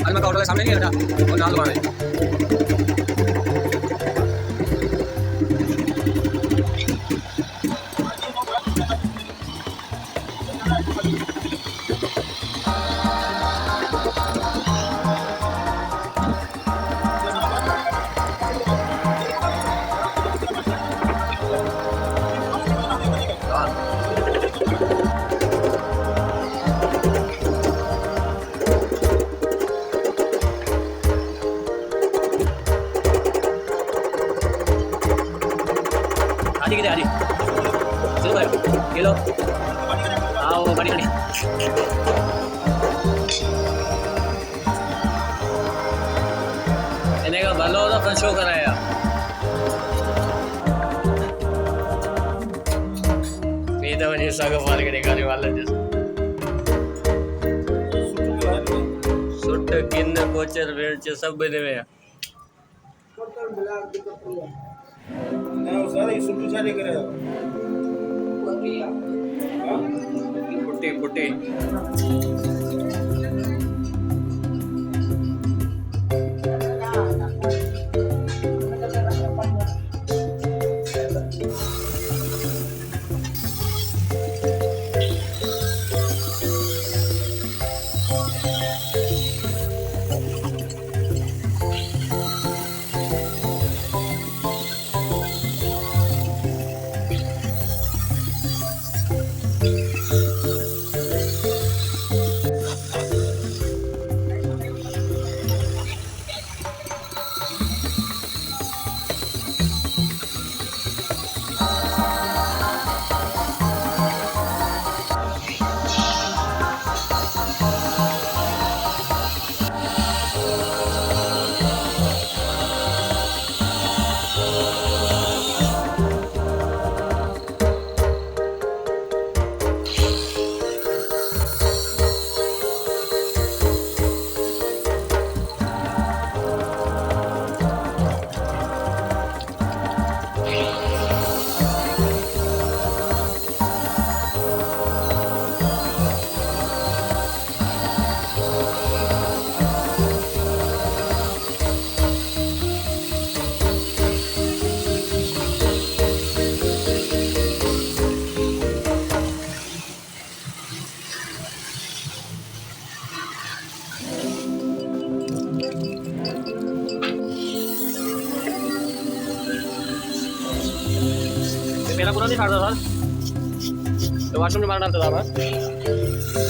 अलमा का ऑटो सामने नहीं बेटा और नाल दुकान है आदि किधर आदि चलो भाई ये लो आओ पानी पानी इन्हें का भलो तो अपन शो कराया ये तो वजह से मार के निकालने वाला जैसे सुट किन कोचर वेल्च सब बने हुए हैं ना सारे सुट्टी सारे करे पुट्टी पुट्टी मेरा पूरा नहीं फाड़ता था तो वॉशरूम में मार डालता था मैं